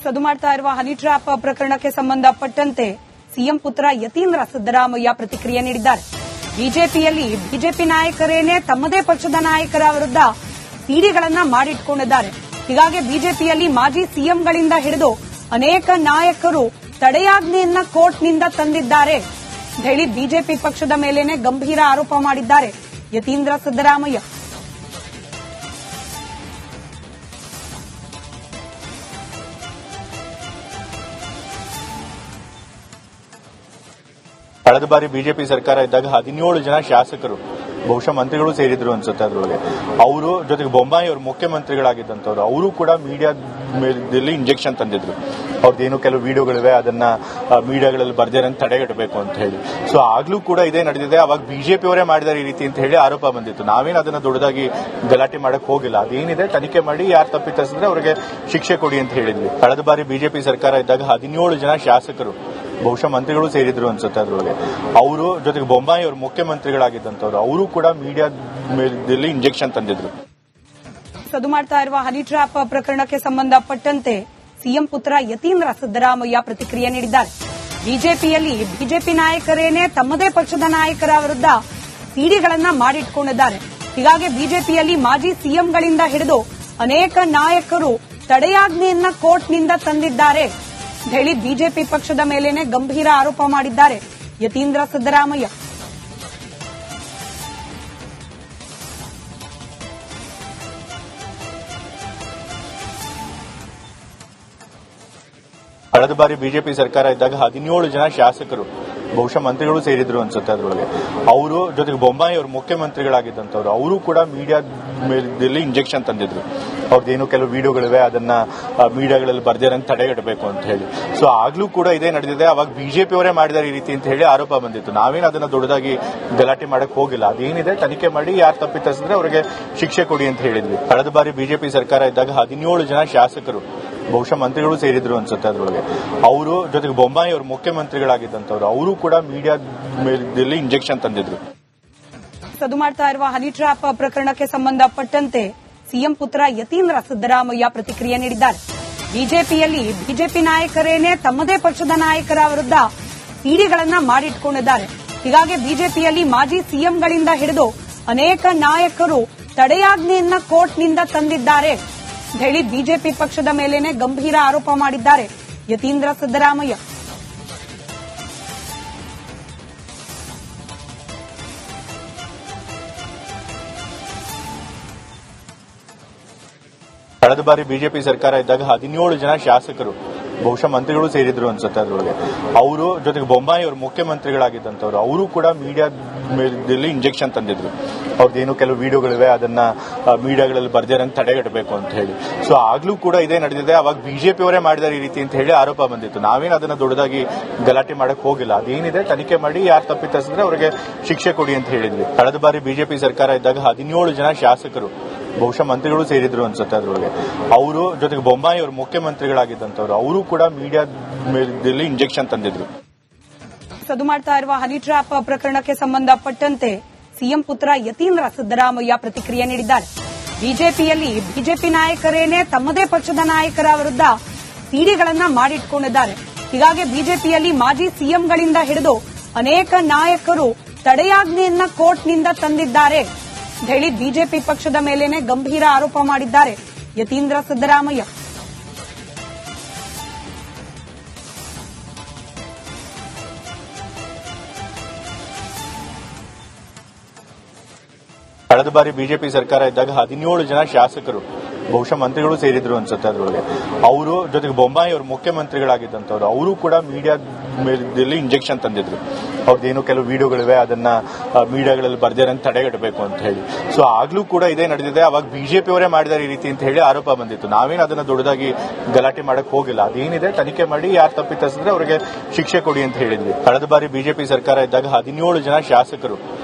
ಸದು ಮಾಡ್ತಾ ಇರುವ honey trap ಪ್ರಕರಣಕ್ಕೆ ಸಂಬಂಧಪಟ್ಟಂತೆ ಸಿಎಂ ಪುತ್ರ ಯತೀಂದ್ರ ಸಿದ್ದರಾಮಯ್ಯ ಪ್ರತಿಕ್ರಿಯೆ ನೀಡಿದ್ದಾರೆ. ಬಿಜೆಪಿ ನಾಯಕರೇನೆ ತಮ್ಮದೇ ಪಕ್ಷದ ನಾಯಕರ ವಿರುದ್ಧ ಸಿಡಿಗಳನ್ನ ಮಾಡಿಟ್ಕೊಂಡಿದ್ದಾರೆ. ಹೀಗಾಗಿ ಬಿಜೆಪಿಯಲ್ಲಿ ಮಾಜಿ ಸಿಎಂಗಳಿಂದ ಹಿಡಿದು ಅನೇಕ ನಾಯಕರು ತಡೆಯಾಜ್ಞೆಯನ್ನ ಕೋರ್ಟ್ನಿಂದ ತಂದಿದ್ದಾರೆ ಹೇಳಿ ಬಿಜೆಪಿ ಪಕ್ಷದ ಮೇಲೇನೆ ಗಂಭೀರ ಆರೋಪ ಮಾಡಿದ್ದಾರೆ ಯತೀಂದ್ರ ಸಿದ್ದರಾಮಯ್ಯ. ಕಳೆದ ಬಾರಿ ಬಿಜೆಪಿ ಸರ್ಕಾರ ಇದ್ದಾಗ 17 ಜನ ಶಾಸಕರು ಬಹುಶಃ ಮಂತ್ರಿಗಳು ಸೇರಿದ್ರು ಅನ್ಸುತ್ತೆ. ಅದ್ರೊಳಗೆ ಅವರು ಜೊತೆಗೆ ಬೊಮ್ಮಾಯಿ ಅವರು ಮುಖ್ಯಮಂತ್ರಿಗಳಾಗಿದ್ದಂಥವ್ರು ಅವರು ಕೂಡ ಮೀಡಿಯಾದಲ್ಲಿ ಇಂಜೆಕ್ಷನ್ ತಂದಿದ್ರು. ಅವ್ರದ್ದೇನು ಕೆಲವು ವಿಡಿಯೋಗಳಿವೆ, ಅದನ್ನ ಮೀಡಿಯಾಗಳಲ್ಲಿ ಬರ್ದೇರಂತ ತಡೆಗಟ್ಟಬೇಕು ಅಂತ ಹೇಳಿ. ಸೊ ಆಗ್ಲೂ ಕೂಡ ಇದೇ ನಡೆದಿದೆ. ಅವಾಗ ಬಿಜೆಪಿ ಅವರೇ ಮಾಡಿದಾರೆ ಈ ರೀತಿ ಅಂತ ಹೇಳಿ ಆರೋಪ ಬಂದಿತ್ತು. ನಾವೇನು ಅದನ್ನ ದೊಡ್ಡದಾಗಿ ಗಲಾಟೆ ಮಾಡಕ್ ಹೋಗಿಲ್ಲ. ಅದೇನಿದೆ ತನಿಖೆ ಮಾಡಿ ಯಾರು ತಪ್ಪಿತರಿಸಿದ್ರೆ ಅವರಿಗೆ ಶಿಕ್ಷೆ ಕೊಡಿ ಅಂತ ಹೇಳಿದ್ವಿ. ಕಳೆದ ಬಾರಿ ಬಿಜೆಪಿ ಸರ್ಕಾರ ಇದ್ದಾಗ 17 ಜನ ಶಾಸಕರು ಬಹುಶಃ ಮಂತ್ರಿಗಳು ಸೇರಿದ್ರು ಅನ್ಸುತ್ತೆ. ಅದ್ರೊಳಗೆ ಅವರು ಜೊತೆಗೆ ಬೊಮ್ಮಾಯಿ ಅವರು ಮುಖ್ಯಮಂತ್ರಿಗಳಾಗಿದ್ದಂಥವ್ರು ಅವರು ಕೂಡ ಮೀಡಿಯಾದಲ್ಲಿ ಇಂಜೆಕ್ಷನ್ ತಂದಿದ್ರು. ಸದು ಮಾಡ್ತಾ ಇರುವ ಹನಿ ಟ್ರ್ಯಾಪ್ ಪ್ರಕರಣಕ್ಕೆ ಸಂಬಂಧಪಟ್ಟಂತೆ ಸಿಎಂ ಪುತ್ರ ಯತೀಂದ್ರ ಸಿದ್ದರಾಮಯ್ಯ ಪ್ರತಿಕ್ರಿಯೆ ನೀಡಿದ್ದಾರೆ. ಬಿಜೆಪಿ ನಾಯಕರೇನೆ ತಮ್ಮದೇ ಪಕ್ಷದ ನಾಯಕರ ವಿರುದ್ಧ ಸಿಡಿಗಳನ್ನ ಮಾಡಿಟ್ಕೊಂಡಿದ್ದಾರೆ. ಹೀಗಾಗಿ ಬಿಜೆಪಿಯಲ್ಲಿ ಮಾಜಿ ಸಿಎಂಗಳಿಂದ ಹಿಡಿದು ಅನೇಕ ನಾಯಕರು ತಡೆಯಾಜ್ಞೆಯನ್ನ ಕೋರ್ಟ್ನಿಂದ ತಂದಿದ್ದಾರೆ ಹೇಳಿ ಬಿಜೆಪಿ ಪಕ್ಷದ ಮೇಲೇನೆ ಗಂಭೀರ ಆರೋಪ ಮಾಡಿದ್ದಾರೆ ಯತೀಂದ್ರ ಸಿದ್ದರಾಮಯ್ಯ. ಕಳೆದ ಬಾರಿ ಬಿಜೆಪಿ ಸರ್ಕಾರ ಇದ್ದಾಗ 17 ಜನ ಶಾಸಕರು ಬಹುಶಃ ಮಂತ್ರಿಗಳು ಸೇರಿದ್ರು ಅನ್ಸುತ್ತೆ. ಅದ್ರೊಳಗೆ ಅವರು ಜೊತೆಗೆ ಬೊಮ್ಮಾಯಿ ಅವರು ಮುಖ್ಯಮಂತ್ರಿಗಳಾಗಿದ್ದಂಥವ್ರು ಅವರು ಕೂಡ ಮೀಡಿಯಾದಲ್ಲಿ ಇಂಜೆಕ್ಷನ್ ತಂದಿದ್ರು. ಅವ್ರದ್ದೇನು ಕೆಲವು ವಿಡಿಯೋಗಳಿವೆ, ಅದನ್ನ ಮೀಡಿಯಾಗಳಲ್ಲಿ ಬರ್ದೇರಂತ ತಡೆಗಟ್ಟಬೇಕು ಅಂತ ಹೇಳಿ. ಸೊ ಆಗ್ಲೂ ಕೂಡ ಇದೇ ನಡೆದಿದೆ. ಅವಾಗ ಬಿಜೆಪಿ ಅವರೇ ಮಾಡಿದಾರೆ ಈ ರೀತಿ ಅಂತ ಹೇಳಿ ಆರೋಪ ಬಂದಿತ್ತು. ನಾವೇನು ಅದನ್ನ ದೊಡ್ಡದಾಗಿ ಗಲಾಟೆ ಮಾಡಕ್ ಹೋಗಿಲ್ಲ. ಅದೇನಿದೆ ತನಿಖೆ ಮಾಡಿ ಯಾರು ತಪ್ಪಿತರಿಸಿದ್ರೆ ಅವರಿಗೆ ಶಿಕ್ಷೆ ಕೊಡಿ ಅಂತ ಹೇಳಿದ್ವಿ. ಕಳೆದ ಬಾರಿ ಬಿಜೆಪಿ ಸರ್ಕಾರ ಇದ್ದಾಗ 17 ಜನ ಶಾಸಕರು ಬಹುಶಃ ಮಂತ್ರಿಗಳು ಸೇರಿದ್ರು ಅನ್ಸುತ್ತೆ. ಅದ್ರೊಳಗೆ ಅವರು ಜೊತೆಗೆ ಬೊಮ್ಮಾಯಿ ಅವರು ಮುಖ್ಯಮಂತ್ರಿಗಳಾಗಿದ್ದಂಥವ್ರು ಅವರು ಕೂಡ ಮೀಡಿಯಾದಲ್ಲಿ ಇಂಜೆಕ್ಷನ್ ತಂದಿದ್ರು. ಸದು ಮಾಡ್ತಾ ಇರುವ ಹನಿ ಟ್ರ್ಯಾಪ್ ಪ್ರಕರಣಕ್ಕೆ ಸಂಬಂಧಪಟ್ಟಂತೆ ಸಿಎಂ ಪುತ್ರ ಯತೀಂದ್ರ ಸಿದ್ದರಾಮಯ್ಯ ಪ್ರತಿಕ್ರಿಯೆ ನೀಡಿದ್ದಾರೆ. ಬಿಜೆಪಿ ನಾಯಕರೇನೆ ತಮ್ಮದೇ ಪಕ್ಷದ ನಾಯಕರ ವಿರುದ್ಧ ಸಿಡಿಗಳನ್ನ ಮಾಡಿಟ್ಕೊಂಡಿದ್ದಾರೆ. ಹೀಗಾಗಿ ಬಿಜೆಪಿಯಲ್ಲಿ ಮಾಜಿ ಸಿಎಂಗಳಿಂದ ಹಿಡಿದು ಅನೇಕ ನಾಯಕರು ತಡೆಯಾಜ್ಞೆಯನ್ನ ಕೋರ್ಟ್ನಿಂದ ತಂದಿದ್ದಾರೆ ಹೇಳಿ ಬಿಜೆಪಿ ಪಕ್ಷದ ಮೇಲೇನೆ ಗಂಭೀರ ಆರೋಪ ಮಾಡಿದ್ದಾರೆ ಯತೀಂದ್ರ ಸಿದ್ದರಾಮಯ್ಯ. ಕಳೆದ ಬಾರಿ ಬಿಜೆಪಿ ಸರ್ಕಾರ ಇದ್ದಾಗ 17 ಜನ ಶಾಸಕರು ಬಹುಶಃ ಮಂತ್ರಿಗಳು ಸೇರಿದ್ರು ಅನ್ಸುತ್ತೆ. ಅದ್ರೊಳಗೆ ಅವರು ಜೊತೆಗೆ ಬೊಮ್ಮಾಯಿ ಅವರು ಮುಖ್ಯಮಂತ್ರಿಗಳಾಗಿದ್ದಂಥವ್ರು ಅವರು ಕೂಡ ಮೀಡಿಯಾದಲ್ಲಿ ಇಂಜೆಕ್ಷನ್ ತಂದಿದ್ರು. ಅವ್ರದ್ದೇನು ಕೆಲವು ವಿಡಿಯೋಗಳಿವೆ, ಅದನ್ನ ಮೀಡಿಯಾಗಳಲ್ಲಿ ಬರ್ದೇರಂತ ತಡೆಗಟ್ಟಬೇಕು ಅಂತ ಹೇಳಿ. ಸೊ ಆಗ್ಲೂ ಕೂಡ ಇದೇ ನಡೆದಿದೆ. ಅವಾಗ ಬಿಜೆಪಿ ಅವರೇ ಮಾಡಿದಾರೆ ಈ ರೀತಿ ಅಂತ ಹೇಳಿ ಆರೋಪ ಬಂದಿತ್ತು. ನಾವೇನು ಅದನ್ನ ದೊಡ್ಡದಾಗಿ ಗಲಾಟೆ ಮಾಡಕ್ ಹೋಗಿಲ್ಲ. ಅದೇನಿದೆ ತನಿಖೆ ಮಾಡಿ ಯಾರು ತಪ್ಪಿತರಿಸಿದ್ರೆ ಅವರಿಗೆ ಶಿಕ್ಷೆ ಕೊಡಿ ಅಂತ ಹೇಳಿದ್ವಿ. ಕಳೆದ ಬಾರಿ ಬಿಜೆಪಿ ಸರ್ಕಾರ ಇದ್ದಾಗ 17 ಜನ ಶಾಸಕರು ಬಹುಶಃ ಮಂತ್ರಿಗಳು ಸೇರಿದ್ರು ಅನ್ಸುತ್ತೆ. ಅದ್ರೊಳಗೆ ಅವರು ಜೊತೆಗೆ ಬೊಮ್ಮಾಯಿ ಅವರು ಮುಖ್ಯಮಂತ್ರಿಗಳಾಗಿದ್ದಂಥವ್ರು ಅವರು ಕೂಡ ಮೀಡಿಯಾದಲ್ಲಿ ಇಂಜೆಕ್ಷನ್ ತಂದಿದ್ರು. ಸದು ಮಾಡ್ತಾ ಇರುವ ಹನಿ ಟ್ರ್ಯಾಪ್ ಪ್ರಕರಣಕ್ಕೆ ಸಂಬಂಧಪಟ್ಟಂತೆ ಸಿಎಂ ಪುತ್ರ ಯತೀಂದ್ರ ಸಿದ್ದರಾಮಯ್ಯ ಪ್ರತಿಕ್ರಿಯೆ ನೀಡಿದ್ದಾರೆ. ಬಿಜೆಪಿ ನಾಯಕರೇನೆ ತಮ್ಮದೇ ಪಕ್ಷದ ನಾಯಕರ ವಿರುದ್ಧ ಸಿಡಿಗಳನ್ನ ಮಾಡಿಟ್ಕೊಂಡಿದ್ದಾರೆ. ಹೀಗಾಗಿ ಬಿಜೆಪಿಯಲ್ಲಿ ಮಾಜಿ ಸಿಎಂಗಳಿಂದ ಹಿಡಿದು ಅನೇಕ ನಾಯಕರು ತಡೆಯಾಜ್ಞೆಯನ್ನ ಕೋರ್ಟ್ನಿಂದ ತಂದಿದ್ದಾರೆ ಹೇಳಿ ಬಿಜೆಪಿ ಪಕ್ಷದ ಮೇಲೇನೆ ಗಂಭೀರ ಆರೋಪ ಮಾಡಿದ್ದಾರೆ ಯತೀಂದ್ರ ಸಿದ್ದರಾಮಯ್ಯ. ಕಳೆದ ಬಾರಿ ಬಿಜೆಪಿ ಸರ್ಕಾರ ಇದ್ದಾಗ 17 ಜನ ಶಾಸಕರು ಬಹುಶಃ ಮಂತ್ರಿಗಳು ಸೇರಿದ್ರು ಅನ್ಸುತ್ತೆ. ಅದ್ರೊಳಗೆ ಅವರು ಜೊತೆಗೆ ಬೊಮ್ಮಾಯಿ ಅವರು ಮುಖ್ಯಮಂತ್ರಿಗಳಾಗಿದ್ದಂಥವ್ರು ಅವರು ಕೂಡ ಮೀಡಿಯಾದಲ್ಲಿ ಇಂಜೆಕ್ಷನ್ ತಂದಿದ್ರು. ಅವ್ರದ್ದೇನು ಕೆಲವು ವಿಡಿಯೋಗಳಿವೆ, ಅದನ್ನ ಮೀಡಿಯಾಗಳಲ್ಲಿ ಬರ್ದೇರಂತ ತಡೆಗಟ್ಟಬೇಕು ಅಂತ ಹೇಳಿ. ಸೊ ಆಗ್ಲೂ ಕೂಡ ಇದೇ ನಡೆದಿದೆ. ಅವಾಗ ಬಿಜೆಪಿ ಅವರೇ ಮಾಡಿದಾರೆ ಈ ರೀತಿ ಅಂತ ಹೇಳಿ ಆರೋಪ ಬಂದಿತ್ತು. ನಾವೇನು ಅದನ್ನ ದೊಡ್ಡದಾಗಿ ಗಲಾಟೆ ಮಾಡಕ್ ಹೋಗಿಲ್ಲ. ಅದೇನಿದೆ ತನಿಖೆ ಮಾಡಿ ಯಾರು ತಪ್ಪಿತರಿಸಿದ್ರೆ ಅವರಿಗೆ ಶಿಕ್ಷೆ ಕೊಡಿ ಅಂತ ಹೇಳಿದ್ವಿ. ಕಳೆದ ಬಾರಿ ಬಿಜೆಪಿ ಸರ್ಕಾರ ಇದ್ದಾಗ 17 ಜನ ಶಾಸಕರು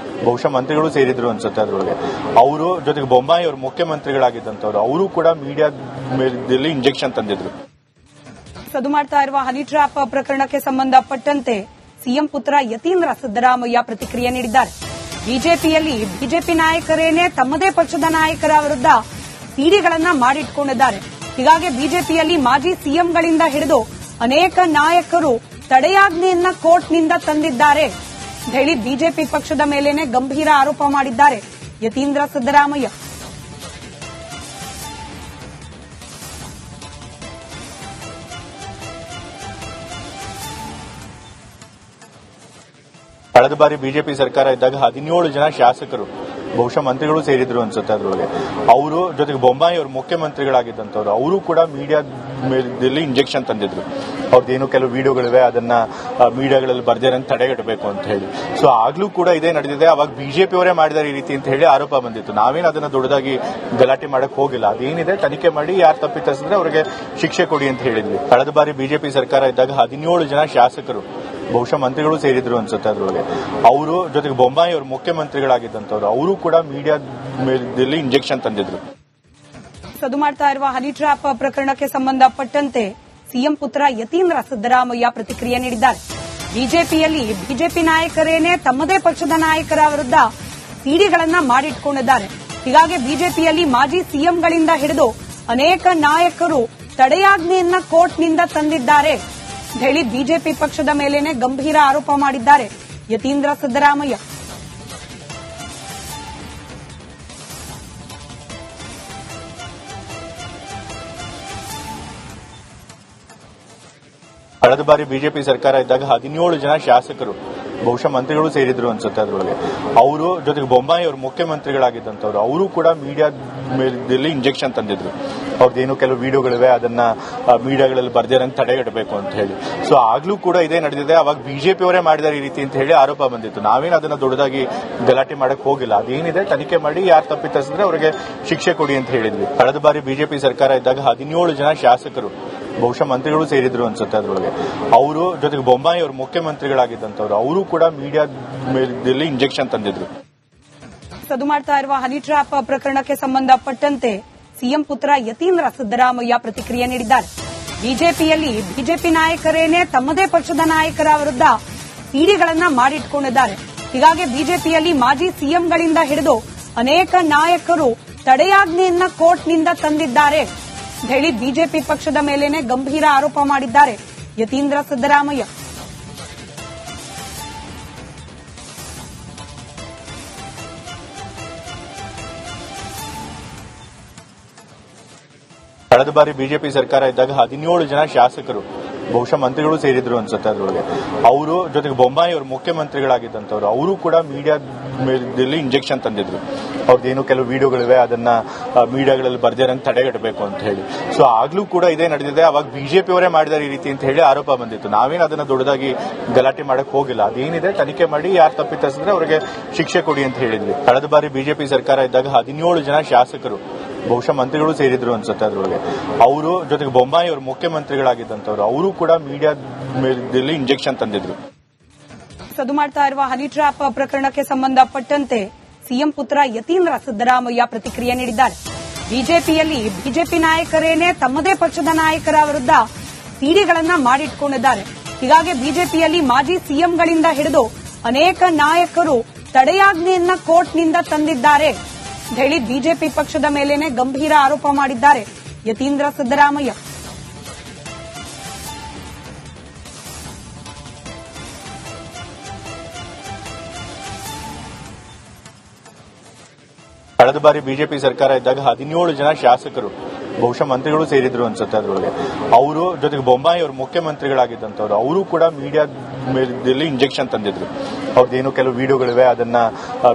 ಬಹುಶಃ ಮಂತ್ರಿಗಳು ಸೇರಿದ್ರು ಅನ್ಸುತ್ತೆ. ಅದ್ರೊಳಗೆ ಅವರು ಜೊತೆಗೆ ಬೊಮ್ಮಾಯಿ ಅವರು ಮುಖ್ಯಮಂತ್ರಿಗಳಾಗಿದ್ದಂಥವ್ರು ಅವರು ಕೂಡ ಮೀಡಿಯಾದಲ್ಲಿ ಇಂಜೆಕ್ಷನ್ ತಂದಿದ್ರು. ಸದು ಮಾಡ್ತಾ ಇರುವ ಹನಿ ಟ್ರ್ಯಾಪ್ ಪ್ರಕರಣಕ್ಕೆ ಸಂಬಂಧಪಟ್ಟಂತೆ ಸಿಎಂ ಪುತ್ರ ಯತೀಂದ್ರ ಸಿದ್ದರಾಮಯ್ಯ ಪ್ರತಿಕ್ರಿಯೆ ನೀಡಿದ್ದಾರೆ. ಬಿಜೆಪಿ ನಾಯಕರೇನೆ ತಮ್ಮದೇ ಪಕ್ಷದ ನಾಯಕರ ವಿರುದ್ಧ ಸಿಡಿಗಳನ್ನ ಮಾಡಿಟ್ಕೊಂಡಿದ್ದಾರೆ. ಹೀಗಾಗಿ ಬಿಜೆಪಿಯಲ್ಲಿ ಮಾಜಿ ಸಿಎಂಗಳಿಂದ ಹಿಡಿದು ಅನೇಕ ನಾಯಕರು ತಡೆಯಾಜ್ಞೆಯನ್ನ ಕೋರ್ಟ್ನಿಂದ ತಂದಿದ್ದಾರೆ ಹೇಳಿ ಬಿಜೆಪಿ ಪಕ್ಷದ ಮೇಲೇನೆ ಗಂಭೀರ ಆರೋಪ ಮಾಡಿದ್ದಾರೆ ಯತೀಂದ್ರ ಸಿದ್ದರಾಮಯ್ಯ. ಕಳೆದ ಬಾರಿ ಬಿಜೆಪಿ ಸರ್ಕಾರ ಇದ್ದಾಗ 17 ಜನ ಶಾಸಕರು ಬಹುಶಃ ಮಂತ್ರಿಗಳು ಸೇರಿದ್ರು ಅನ್ಸುತ್ತೆ ಅದರೊಳಗೆ. ಅವರು ಜೊತೆಗೆ ಬೊಮ್ಮಾಯಿ ಅವರು ಮುಖ್ಯಮಂತ್ರಿಗಳಾಗಿದ್ದಂಥವ್ರು ಅವರು ಕೂಡ ಮೀಡಿಯಾದಲ್ಲಿ ಇಂಜೆಕ್ಷನ್ ತಂದಿದ್ರು. ಅವ್ರದ್ದೇನು ಕೆಲವು ವಿಡಿಯೋಗಳಿವೆ, ಅದನ್ನ ಮೀಡಿಯಾಗಳಲ್ಲಿ ಬರ್ದೇರಂತ ತಡೆಗಟ್ಟಬೇಕು ಅಂತ ಹೇಳಿ. ಸೊ ಆಗ್ಲೂ ಕೂಡ ಇದೇ ನಡೆದಿದೆ. ಅವಾಗ ಬಿಜೆಪಿ ಅವರೇ ಮಾಡಿದಾರೆ ಈ ರೀತಿ ಅಂತ ಹೇಳಿ ಆರೋಪ ಬಂದಿತ್ತು. ನಾವೇನು ಅದನ್ನ ದೊಡ್ಡದಾಗಿ ಗಲಾಟೆ ಮಾಡಕ್ ಹೋಗಿಲ್ಲ. ಅದೇನಿದೆ ತನಿಖೆ ಮಾಡಿ ಯಾರು ತಪ್ಪಿತರಿಸಿದ್ರೆ ಅವರಿಗೆ ಶಿಕ್ಷೆ ಕೊಡಿ ಅಂತ ಹೇಳಿದ್ವಿ. ಕಳೆದ ಬಾರಿ ಬಿಜೆಪಿ ಸರ್ಕಾರ ಇದ್ದಾಗ 17 ಜನ ಶಾಸಕರು ಬಹುಶಃ ಮಂತ್ರಿಗಳು ಸೇರಿದ್ರು ಅನ್ಸುತ್ತೆ ಅದರೊಳಗೆ. ಅವರು ಜೊತೆಗೆ ಬೊಮ್ಮಾಯಿ ಅವರು ಮುಖ್ಯಮಂತ್ರಿಗಳಾಗಿದ್ದಂಥವ್ರು ಅವರು ಕೂಡ ಮೀಡಿಯಾದಲ್ಲಿ ಇಂಜೆಕ್ಷನ್ ತಂದಿದ್ರು. ಸದು ಮಾಡ್ತಾ ಇರುವ ಹನಿ ಟ್ರ್ಯಾಪ್ ಪ್ರಕರಣಕ್ಕೆ ಸಂಬಂಧಪಟ್ಟಂತೆ ಸಿಎಂ ಪುತ್ರ ಯತೀಂದ್ರ ಸಿದ್ದರಾಮಯ್ಯ ಪ್ರತಿಕ್ರಿಯೆ ನೀಡಿದ್ದಾರೆ. ಬಿಜೆಪಿಯಲ್ಲಿ ಬಿಜೆಪಿ ನಾಯಕರೇನೆ ತಮ್ಮದೇ ಪಕ್ಷದ ನಾಯಕರ ವಿರುದ್ಧ ಸಿಡಿಗಳನ್ನ ಮಾಡಿಟ್ಕೊಂಡಿದ್ದಾರೆ. ಹೀಗಾಗಿ ಬಿಜೆಪಿಯಲ್ಲಿ ಮಾಜಿ ಸಿಎಂಗಳಿಂದ ಹಿಡಿದು ಅನೇಕ ನಾಯಕರು ತಡೆಯಾಜ್ಞೆಯನ್ನ ಕೋರ್ಟ್ನಿಂದ ತಂದಿದ್ದಾರೆ ಹೇಳಿ ಬಿಜೆಪಿ ಪಕ್ಷದ ಮೇಲೇನೆ ಗಂಭೀರ ಆರೋಪ ಮಾಡಿದ್ದಾರೆ ಯತೀಂದ್ರ ಸಿದ್ದರಾಮಯ್ಯ. ಕಳೆದ ಬಾರಿ ಬಿಜೆಪಿ ಸರ್ಕಾರ ಇದ್ದಾಗ 17 ಜನ ಶಾಸಕರು ಬಹುಶಃ ಮಂತ್ರಿಗಳು ಸೇರಿದ್ರು ಅನ್ಸುತ್ತೆ ಅದರೊಳಗೆ. ಅವರು ಜೊತೆಗೆ ಬೊಮ್ಮಾಯಿ ಅವರು ಮುಖ್ಯಮಂತ್ರಿಗಳಾಗಿದ್ದಂಥವ್ರು ಅವರು ಕೂಡ ಮೀಡಿಯಾದಲ್ಲಿ ಇಂಜೆಕ್ಷನ್ ತಂದಿದ್ರು. ಅವ್ರದ್ದೇನು ಕೆಲವು ವಿಡಿಯೋಗಳಿವೆ, ಅದನ್ನ ಮೀಡಿಯಾಗಳಲ್ಲಿ ಬರ್ದೇರಂತ ತಡೆಗಟ್ಟಬೇಕು ಅಂತ ಹೇಳಿ. ಸೊ ಆಗ್ಲೂ ಕೂಡ ಇದೇ ನಡೆದಿದೆ. ಅವಾಗ ಬಿಜೆಪಿ ಅವರೇ ಮಾಡಿದಾರೆ ಈ ರೀತಿ ಅಂತ ಹೇಳಿ ಆರೋಪ ಬಂದಿತ್ತು. ನಾವೇನು ಅದನ್ನ ದೊಡ್ಡದಾಗಿ ಗಲಾಟೆ ಮಾಡಕ್ ಹೋಗಿಲ್ಲ. ಅದೇನಿದೆ ತನಿಖೆ ಮಾಡಿ ಯಾರು ತಪ್ಪಿತರಿಸಿದ್ರೆ ಅವರಿಗೆ ಶಿಕ್ಷೆ ಕೊಡಿ ಅಂತ ಹೇಳಿದ್ವಿ. ಕಳೆದ ಬಾರಿ ಬಿಜೆಪಿ ಸರ್ಕಾರ ಇದ್ದಾಗ 17 ಜನ ಶಾಸಕರು ಬಹುಶಃ ಮಂತ್ರಿಗಳು ಸೇರಿದ್ರು ಅನ್ಸುತ್ತೆ ಅದರೊಳಗೆ. ಅವರು ಜೊತೆಗೆ ಬೊಮ್ಮಾಯಿ ಅವರು ಮುಖ್ಯಮಂತ್ರಿಗಳಾಗಿದ್ದಂಥವ್ರು ಅವರು ಕೂಡ ಮೀಡಿಯಾದಲ್ಲಿ ಇಂಜೆಕ್ಷನ್ ತಂದಿದ್ರು. ಸದು ಮಾಡ್ತಾ ಇರುವ ಹನಿ ಟ್ರ್ಯಾಪ್ ಪ್ರಕರಣಕ್ಕೆ ಸಂಬಂಧಪಟ್ಟಂತೆ ಸಿಎಂ ಪುತ್ರ ಯತೀಂದ್ರ ಸಿದ್ದರಾಮಯ್ಯ ಪ್ರತಿಕ್ರಿಯೆ ನೀಡಿದ್ದಾರೆ. ಬಿಜೆಪಿಯಲ್ಲಿ ಬಿಜೆಪಿ ನಾಯಕರೇನೆ ತಮ್ಮದೇ ಪಕ್ಷದ ನಾಯಕರ ವಿರುದ್ಧ ಸಿಡಿಗಳನ್ನ ಮಾಡಿಟ್ಕೊಂಡಿದ್ದಾರೆ. ಹೀಗಾಗಿ ಬಿಜೆಪಿಯಲ್ಲಿ ಮಾಜಿ ಸಿಎಂಗಳಿಂದ ಹಿಡಿದು ಅನೇಕ ನಾಯಕರು ತಡೆಯಾಜ್ಞೆಯನ್ನ ಕೋರ್ಟ್ನಿಂದ ತಂದಿದ್ದಾರೆ ಹೇಳಿ ಬಿಜೆಪಿ ಪಕ್ಷದ ಮೇಲೇನೆ ಗಂಭೀರ ಆರೋಪ ಮಾಡಿದ್ದಾರೆ ಯತೀಂದ್ರ ಸಿದ್ದರಾಮಯ್ಯ. ಕಳೆದ ಬಾರಿ ಬಿಜೆಪಿ ಸರ್ಕಾರ ಇದ್ದಾಗ 17 ಜನ ಶಾಸಕರು ಬಹುಶಃ ಮಂತ್ರಿಗಳು ಸೇರಿದ್ರು ಅನ್ಸುತ್ತೆ ಅದರೊಳಗೆ. ಅವರು ಜೊತೆಗೆ ಬೊಮ್ಮಾಯಿ ಅವರು ಮುಖ್ಯಮಂತ್ರಿಗಳಾಗಿದ್ದಂಥವ್ರು ಅವರು ಕೂಡ ಮೀಡಿಯಾದಲ್ಲಿ ಇಂಜೆಕ್ಷನ್ ತಂದಿದ್ರು. ಅವ್ರದ್ದೇನು ಕೆಲವು ವಿಡಿಯೋಗಳಿವೆ, ಅದನ್ನ ಮೀಡಿಯಾಗಳಲ್ಲಿ ಬರ್ದೇರಂತ ತಡೆಗಟ್ಟಬೇಕು ಅಂತ ಹೇಳಿ. ಸೊ ಆಗ್ಲೂ ಕೂಡ ಇದೇ ನಡೆದಿದೆ. ಅವಾಗ ಬಿಜೆಪಿ ಅವರೇ ಮಾಡಿದಾರೆ ಈ ರೀತಿ ಅಂತ ಹೇಳಿ ಆರೋಪ ಬಂದಿತ್ತು. ನಾವೇನು ಅದನ್ನ ದೊಡ್ಡದಾಗಿ ಗಲಾಟೆ ಮಾಡಕ್ ಹೋಗಿಲ್ಲ. ಅದೇನಿದೆ ತನಿಖೆ ಮಾಡಿ ಯಾರು ತಪ್ಪಿತರಿಸಿದ್ರೆ ಅವರಿಗೆ ಶಿಕ್ಷೆ ಕೊಡಿ ಅಂತ ಹೇಳಿದ್ವಿ. ಕಳೆದ ಬಾರಿ ಬಿಜೆಪಿ ಸರ್ಕಾರ ಇದ್ದಾಗ 17 ಜನ ಶಾಸಕರು ಬಹುಶಃ ಮಂತ್ರಿಗಳು ಸೇರಿದ್ರು ಅನ್ಸುತ್ತೆ ಅದರೊಳಗೆ. ಅವರು ಜೊತೆಗೆ ಬೊಮ್ಮಾಯಿ ಅವರು ಮುಖ್ಯಮಂತ್ರಿಗಳಾಗಿದ್ದಂಥವ್ರು ಅವರು ಕೂಡ ಮೀಡಿಯಾದಲ್ಲಿ ಇಂಜೆಕ್ಷನ್ ತಂದಿದ್ರು. ಸದು ಮಾಡ್ತಾ ಇರುವ ಹನಿ ಟ್ರ್ಯಾಪ್ ಪ್ರಕರಣಕ್ಕೆ ಸಂಬಂಧಪಟ್ಟಂತೆ ಸಿಎಂ ಪುತ್ರ ಯತೀಂದ್ರ ಸಿದ್ದರಾಮಯ್ಯ ಪ್ರತಿಕ್ರಿಯೆ ನೀಡಿದ್ದಾರೆ. ಬಿಜೆಪಿಯಲ್ಲಿ ಬಿಜೆಪಿ ನಾಯಕರೇನೆ ತಮ್ಮದೇ ಪಕ್ಷದ ನಾಯಕರ ವಿರುದ್ಧ ಸಿಡಿಗಳನ್ನ ಮಾಡಿಟ್ಕೊಂಡಿದ್ದಾರೆ. ಹೀಗಾಗಿ ಬಿಜೆಪಿಯಲ್ಲಿ ಮಾಜಿ ಸಿಎಂಗಳಿಂದ ಹಿಡಿದು ಅನೇಕ ನಾಯಕರು ತಡೆಯಾಜ್ಞೆಯನ್ನ ಕೋರ್ಟ್ನಿಂದ ತಂದಿದ್ದಾರೆ ಹೇಳಿ ಬಿಜೆಪಿ ಪಕ್ಷದ ಮೇಲೇನೆ ಗಂಭೀರ ಆರೋಪ ಮಾಡಿದ್ದಾರೆ ಯತೀಂದ್ರ ಸಿದ್ದರಾಮಯ್ಯ. ಕಳೆದ ಬಾರಿ ಬಿಜೆಪಿ ಸರ್ಕಾರ ಇದ್ದಾಗ 17 ಜನ ಶಾಸಕರು ಬಹುಶಃ ಮಂತ್ರಿಗಳು ಸೇರಿದ್ರು ಅನ್ಸುತ್ತೆ ಅದರೊಳಗೆ. ಅವರು ಜೊತೆಗೆ ಬೊಮ್ಮಾಯಿ ಅವರು ಮುಖ್ಯಮಂತ್ರಿಗಳಾಗಿದ್ದಂಥವ್ರು ಅವರು ಕೂಡ ಮೀಡಿಯಾದಲ್ಲಿ ಇಂಜೆಕ್ಷನ್ ತಂದಿದ್ರು. ಅವ್ರದ್ದೇನು ಕೆಲವು ವಿಡಿಯೋಗಳಿವೆ, ಅದನ್ನ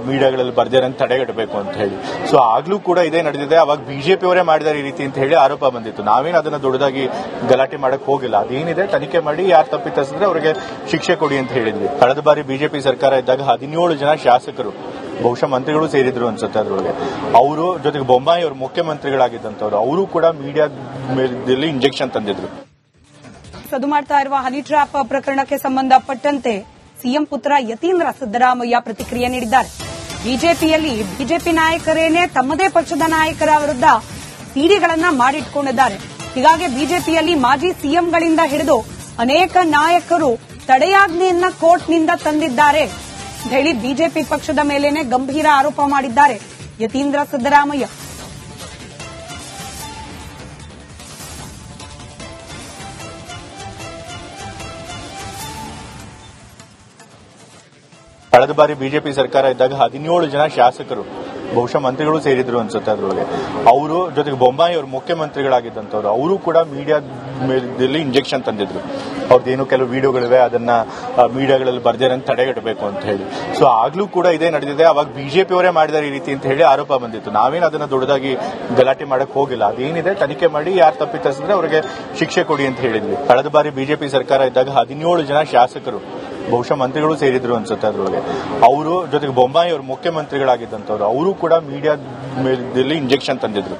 ಮೀಡಿಯಾಗಳಲ್ಲಿ ಬರ್ದೇರಂತ ತಡೆಗಟ್ಟಬೇಕು ಅಂತ ಹೇಳಿ. ಸೊ ಆಗ್ಲೂ ಕೂಡ ಇದೇ ನಡೆದಿದೆ. ಅವಾಗ ಬಿಜೆಪಿ ಅವರೇ ಮಾಡಿದಾರೆ ಈ ರೀತಿ ಅಂತ ಹೇಳಿ ಆರೋಪ ಬಂದಿತ್ತು. ನಾವೇನು ಅದನ್ನ ದೊಡ್ಡದಾಗಿ ಗಲಾಟೆ ಮಾಡಕ್ ಹೋಗಿಲ್ಲ. ಅದೇನಿದೆ ತನಿಖೆ ಮಾಡಿ ಯಾರು ತಪ್ಪಿತರಿಸಿದ್ರೆ ಅವರಿಗೆ ಶಿಕ್ಷೆ ಕೊಡಿ ಅಂತ ಹೇಳಿದ್ವಿ. ಕಳೆದ ಬಾರಿ ಬಿಜೆಪಿ ಸರ್ಕಾರ ಇದ್ದಾಗ 17 ಜನ ಶಾಸಕರು ಬಹುಶಃ ಮಂತ್ರಿಗಳು ಸೇರಿದ್ರು ಅನ್ಸುತ್ತೆ ಅದರೊಳಗೆ. ಅವರು ಜೊತೆಗೆ ಬೊಮ್ಮಾಯಿ ಅವರು ಮುಖ್ಯಮಂತ್ರಿಗಳಾಗಿದ್ದಂಥವ್ರು ಅವರು ಕೂಡ ಮೀಡಿಯಾದಲ್ಲಿ ಇಂಜೆಕ್ಷನ್ ತಂದಿದ್ರು. ಸದು ಮಾಡ್ತಾ ಇರುವ ಹನಿ ಟ್ರ್ಯಾಪ್ ಪ್ರಕರಣಕ್ಕೆ ಸಂಬಂಧಪಟ್ಟಂತೆ ಸಿಎಂ ಪುತ್ರ ಯತೀಂದ್ರ ಸಿದ್ದರಾಮಯ್ಯ ಪ್ರತಿಕ್ರಿಯೆ ನೀಡಿದ್ದಾರೆ. ಬಿಜೆಪಿಯಲ್ಲಿ ಬಿಜೆಪಿ ನಾಯಕರೇನೆ ತಮ್ಮದೇ ಪಕ್ಷದ ನಾಯಕರ ವಿರುದ್ಧ ಸಿಡಿಗಳನ್ನ ಮಾಡಿಟ್ಕೊಂಡಿದ್ದಾರೆ. ಹೀಗಾಗಿ ಬಿಜೆಪಿಯಲ್ಲಿ ಮಾಜಿ ಸಿಎಂಗಳಿಂದ ಹಿಡಿದು ಅನೇಕ ನಾಯಕರು ತಡೆಯಾಜ್ಞೆಯನ್ನ ಕೋರ್ಟ್ನಿಂದ ತಂದಿದ್ದಾರೆ ಹೇಳಿ ಬಿಜೆಪಿ ಪಕ್ಷದ ಮೇಲೇನೆ ಗಂಭೀರ ಆರೋಪ ಮಾಡಿದ್ದಾರೆ ಯತೀಂದ್ರ ಸಿದ್ದರಾಮಯ್ಯ. ಕಳೆದ ಬಾರಿ ಬಿಜೆಪಿ ಸರ್ಕಾರ ಇದ್ದಾಗ 17 ಜನ ಶಾಸಕರು ಬಹುಶಃ ಮಂತ್ರಿಗಳು ಸೇರಿದ್ರು ಅನ್ಸುತ್ತೆ ಅದ್ರೊಳಗೆ. ಅವರು ಜೊತೆಗೆ ಬೊಮ್ಮಾಯಿ ಅವರು ಮುಖ್ಯಮಂತ್ರಿಗಳಾಗಿದ್ದಂಥವ್ರು ಅವರು ಕೂಡ ಮೀಡಿಯಾದಲ್ಲಿ ಇಂಜೆಕ್ಷನ್ ತಂದಿದ್ರು. ಅವ್ರದ್ದೇನು ಕೆಲವು ವಿಡಿಯೋಗಳಿವೆ, ಅದನ್ನ ಮೀಡಿಯಾಗಳಲ್ಲಿ ಬರ್ದೇರಂತ ತಡೆಗಟ್ಟಬೇಕು ಅಂತ ಹೇಳಿ. ಸೊ ಆಗ್ಲೂ ಕೂಡ ಇದೇ ನಡೆದಿದೆ. ಅವಾಗ ಬಿಜೆಪಿ ಅವರೇ ಮಾಡಿದಾರೆ ಈ ರೀತಿ ಅಂತ ಹೇಳಿ ಆರೋಪ ಬಂದಿತ್ತು. ನಾವೇನು ಅದನ್ನ ದೊಡ್ಡದಾಗಿ ಗಲಾಟೆ ಮಾಡಕ್ ಹೋಗಿಲ್ಲ. ಅದೇನಿದೆ ತನಿಖೆ ಮಾಡಿ ಯಾರು ತಪ್ಪಿತಸ್ಥಿದ್ರೆ ಅವರಿಗೆ ಶಿಕ್ಷೆ ಕೊಡಿ ಅಂತ ಹೇಳಿದ್ವಿ. ಕಳೆದ ಬಾರಿ ಬಿಜೆಪಿ ಸರ್ಕಾರ ಇದ್ದಾಗ 17 ಜನ ಶಾಸಕರು ಬಹುಶಃ ಮಂತ್ರಿಗಳು ಸೇರಿದ್ರು ಅನ್ಸುತ್ತೆ ಅದ್ರೊಳಗೆ. ಅವರು ಜೊತೆಗೆ ಬೊಮ್ಮಾಯಿ ಅವರು ಮುಖ್ಯಮಂತ್ರಿಗಳಾಗಿದ್ದಂಥವ್ರು ಅವರು ಕೂಡ ಮೀಡಿಯಾದಲ್ಲಿ ಇಂಜೆಕ್ಷನ್ ತಂದಿದ್ರು.